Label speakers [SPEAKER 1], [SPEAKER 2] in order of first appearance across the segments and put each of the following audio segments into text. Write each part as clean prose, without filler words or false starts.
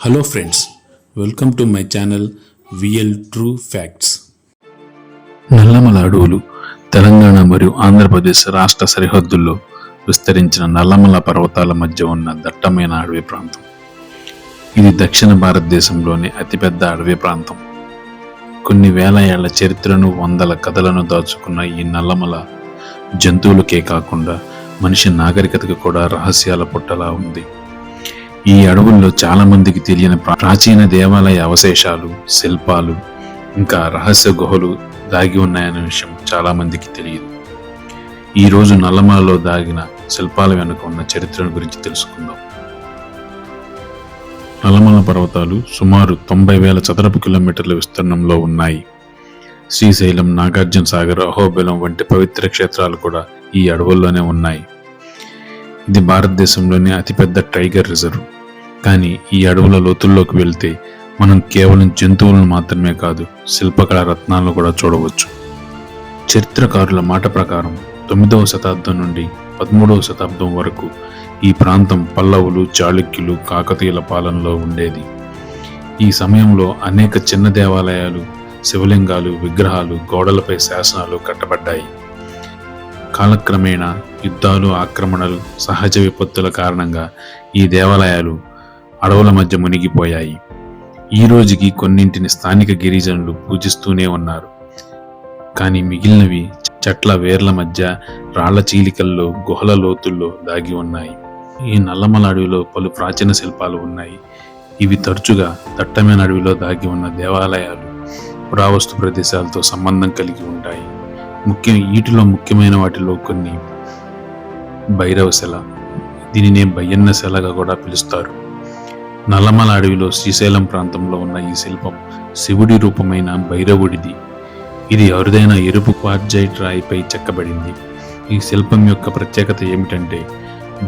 [SPEAKER 1] Hello friends, welcome to my channel VL true facts. Nallamala అడవులు తెలంగాణ మరియు ఆంధ్రప్రదేశ్ రాష్ట్ర సరిహద్దుల్లో విస్తరించిన నల్లమల పర్వతాల మధ్య ఉన్న దట్టమైన అడవి ప్రాంతం. ఇది దక్షిణ భారతదేశంలోని అతిపెద్ద అడవి ప్రాంతం. కొన్ని వేల ఏళ్ల చరిత్రను, వందల కథలను దాచుకున్న ఈ నల్లమల జంతువులకే కాకుండా మనిషి నాగరికతకు కూడా రహస్యాల పుట్టలా ఉంది. ఈ అడవుల్లో చాలా మందికి తెలియని ప్రాచీన దేవాలయ అవశేషాలు, శిల్పాలు, ఇంకా రహస్య గుహలు దాగి ఉన్నాయనే విషయం చాలా మందికి తెలియదు. ఈరోజు నల్లమలలో దాగిన శిల్పాల వెనుక ఉన్న చరిత్రను గురించి తెలుసుకుందాం. నల్లమల పర్వతాలు సుమారు 90,000 చదరపు కిలోమీటర్ల విస్తీర్ణంలో ఉన్నాయి. శ్రీశైలం, నాగార్జున సాగర్, అహోబిలం వంటి పవిత్ర క్షేత్రాలు కూడా ఈ అడవుల్లోనే ఉన్నాయి. ఇది భారతదేశంలోని అతిపెద్ద టైగర్ రిజర్వ్. కానీ ఈ అడవుల లోతుల్లోకి వెళ్తే మనం కేవలం జంతువులను మాత్రమే కాదు, శిల్పకళ రత్నాలను కూడా చూడవచ్చు. చరిత్రకారుల మాట ప్రకారం 9వ శతాబ్దం నుండి 13వ శతాబ్దం వరకు ఈ ప్రాంతం పల్లవులు, చాళుక్యులు, కాకతీయుల పాలనలో ఉండేది. ఈ సమయంలో అనేక చిన్న దేవాలయాలు, శివలింగాలు, విగ్రహాలు, గోడలపై శాసనాలు కట్టబడ్డాయి. కాలక్రమేణా యుద్ధాలు, ఆక్రమణలు, సహజ విపత్తుల కారణంగా ఈ దేవాలయాలు అడవుల మధ్య మునిగిపోయాయి. ఈ రోజుకి కొన్నింటిని స్థానిక గిరిజనులు పూజిస్తూనే ఉన్నారు. కానీ మిగిలినవి చెట్ల వేర్ల మధ్య, రాళ్ల చీలికల్లో, గుహల లోతుల్లో దాగి ఉన్నాయి. ఈ నల్లమల అడవిలో పలు ప్రాచీన శిల్పాలు ఉన్నాయి. ఇవి తరచుగా దట్టమైన అడవిలో దాగి ఉన్న దేవాలయాలు, పురావస్తు ప్రదేశాలతో సంబంధం కలిగి ఉంటాయి. వీటిలో ముఖ్యమైన వాటిలో కొన్ని భైరవశిల, దీనినే బయ్యన్న శిలగా కూడా పిలుస్తారు. నల్లమల అడవిలో శ్రీశైలం ప్రాంతంలో ఉన్న ఈ శిల్పం శివుడి రూపమైన భైరవుడిది. ఇది అరుదైన ఎరుపు క్వార్ట్జైట్ రాయిపై చెక్కబడింది. ఈ శిల్పం యొక్క ప్రత్యేకత ఏమిటంటే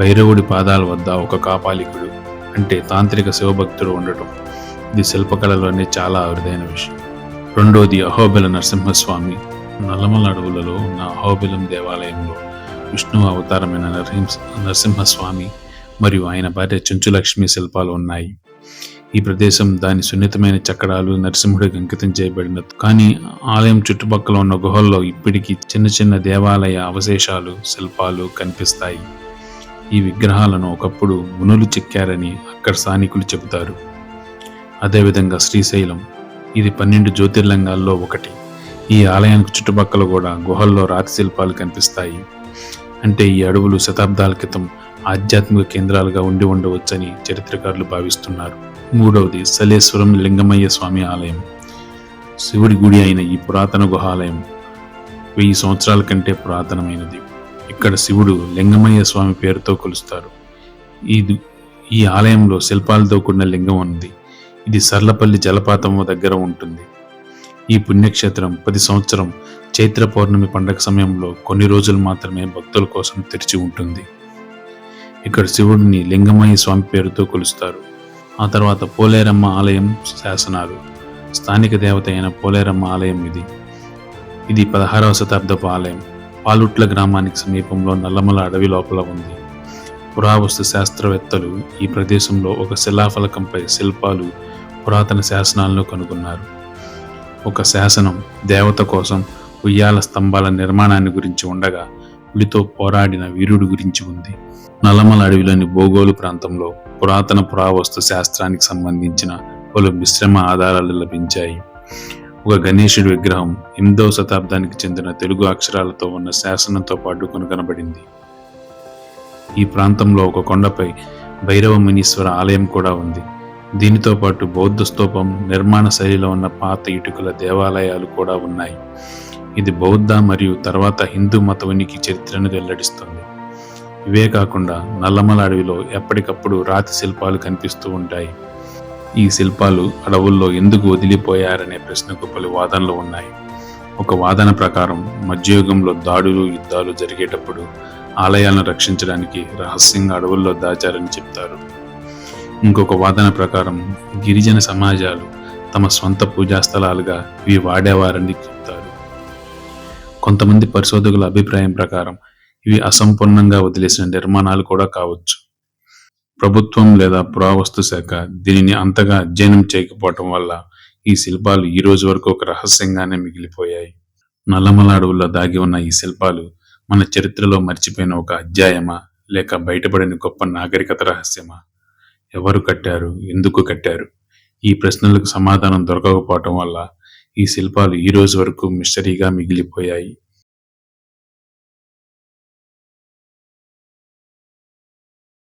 [SPEAKER 1] భైరవుడి పాదాల వద్ద ఒక కాపాలికుడు, అంటే తాంత్రిక శివభక్తుడు ఉండటం. ఇది శిల్పకళలోనే చాలా అరుదైన విషయం. రెండోది అహోబిల నరసింహస్వామి. నల్లమల అడవులలో ఉన్న అహోబిలం దేవాలయంలో విష్ణువు అవతారమైన నరసింహస్వామి మరియు ఆయన భార్య చెంచులక్ష్మి శిల్పాలు ఉన్నాయి. ఈ ప్రదేశం దాని సున్నితమైన చక్రాలు, నరసింహుడికి అంకితం చేయబడిన. కానీ ఆలయం చుట్టుపక్కల ఉన్న గుహల్లో ఇప్పటికీ చిన్న చిన్న దేవాలయ అవశేషాలు, శిల్పాలు కనిపిస్తాయి. ఈ విగ్రహాలను ఒకప్పుడు మునులు చెక్కారని అక్కడ స్థానికులు చెబుతారు. అదేవిధంగా శ్రీశైలం, ఇది 12 జ్యోతిర్లింగాల్లో ఒకటి. ఈ ఆలయానికి చుట్టుపక్కల కూడా గుహల్లో రాతి శిల్పాలు కనిపిస్తాయి. అంటే ఈ అడవులు శతాబ్దాల క్రితం ఆధ్యాత్మిక కేంద్రాలుగా ఉండి ఉండవచ్చని చరిత్రకారులు భావిస్తున్నారు. మూడవది సలేశ్వరం లింగమయ్య స్వామి ఆలయం. శివుడి గుడి అయిన ఈ పురాతన గుహాలయం 1000 సంవత్సరాల కంటే పురాతనమైనది. ఇక్కడ శివుడు లింగమయ్య స్వామి పేరుతో కొలుస్తారు. ఈ ఆలయంలో శిల్పాలతో కూడిన లింగం ఉంది. ఇది సర్లపల్లి జలపాతం దగ్గర ఉంటుంది. ఈ పుణ్యక్షేత్రం ప్రతి సంవత్సరం చైత్ర పౌర్ణమి పండగ సమయంలో కొన్ని రోజులు మాత్రమే భక్తుల కోసం తెరిచి ఉంటుంది. ఇక్కడ శివుడిని లింగమయ్య స్వామి పేరుతో కొలుస్తారు. ఆ తర్వాత పోలేరమ్మ ఆలయం శాసనాలు. స్థానిక దేవత అయిన పోలేరమ్మ ఆలయం ఇది 16వ శతాబ్దపు ఆలయం. పాలుట్ల గ్రామానికి సమీపంలో నల్లమల అడవి లోపల ఉంది. పురావస్తు శాస్త్రవేత్తలు ఈ ప్రదేశంలో ఒక శిలాఫలకంపై శిల్పాలు, పురాతన శాసనాలను కనుగొన్నారు. ఒక శాసనం దేవత కోసం ఉయ్యాల స్తంభాల నిర్మాణాన్ని గురించి ఉండగా, పులితో పోరాడిన వీరుడు గురించి ఉంది. నల్లమల అడవిలోని బోగోలు ప్రాంతంలో పురాతన పురావస్తు శాస్త్రానికి సంబంధించిన పలు మిశ్రమ ఆధారాలు లభించాయి. ఒక గణేశుడి విగ్రహం 8వ శతాబ్దానికి చెందిన తెలుగు అక్షరాలతో ఉన్న శాసనంతో పాటు కనుగొనబడింది. ఈ ప్రాంతంలో ఒక కొండపై భైరవ మునీశ్వర ఆలయం కూడా ఉంది. దీనితో పాటు బౌద్ధ స్తూపం, నిర్మాణ శైలిలో ఉన్న పాత ఇటుకల దేవాలయాలు కూడా ఉన్నాయి. ఇది బౌద్ధ మరియు తర్వాత హిందూ మత ఉనికి చరిత్రను వెల్లడిస్తుంది. ఇవే కాకుండా నల్లమల అడవిలో ఎప్పటికప్పుడు రాతి శిల్పాలు కనిపిస్తూ ఉంటాయి. ఈ శిల్పాలు అడవుల్లో ఎందుకు వదిలిపోయారనే ప్రశ్నకు పలు వాదనలు ఉన్నాయి. ఒక వాదన ప్రకారం మధ్యయుగంలో దాడులు, యుద్ధాలు జరిగేటప్పుడు ఆలయాలను రక్షించడానికి రహస్యంగా అడవుల్లో దాచారని చెప్తారు. ఇంకొక వాదన ప్రకారం గిరిజన సమాజాలు తమ స్వంత పూజా స్థలాలుగా ఇవి వాడేవారని చెప్తారు. కొంతమంది పరిశోధకుల అభిప్రాయం ప్రకారం ఇవి అసంపూర్ణంగా వదిలేసిన నిర్మాణాలు కూడా కావచ్చు. ప్రభుత్వం లేదా పురావస్తు శాఖ దీనిని అంతగా అధ్యయనం చేయకపోవటం వల్ల ఈ శిల్పాలు ఈ రోజు వరకు ఒక రహస్యంగానే మిగిలిపోయాయి. నల్లమల అడవుల్లో దాగి ఉన్న ఈ శిల్పాలు మన చరిత్రలో మర్చిపోయిన ఒక అధ్యాయమా, లేక బయటపడిన గొప్ప నాగరికత రహస్యమా? ఎవరు కట్టారు, ఎందుకు కట్టారు? ఈ ప్రశ్నలకు సమాధానం దొరకకపోవటం వల్ల ఈ శిల్పాలు ఈ రోజు వరకు మిస్టరీగా మిగిలిపోయాయి.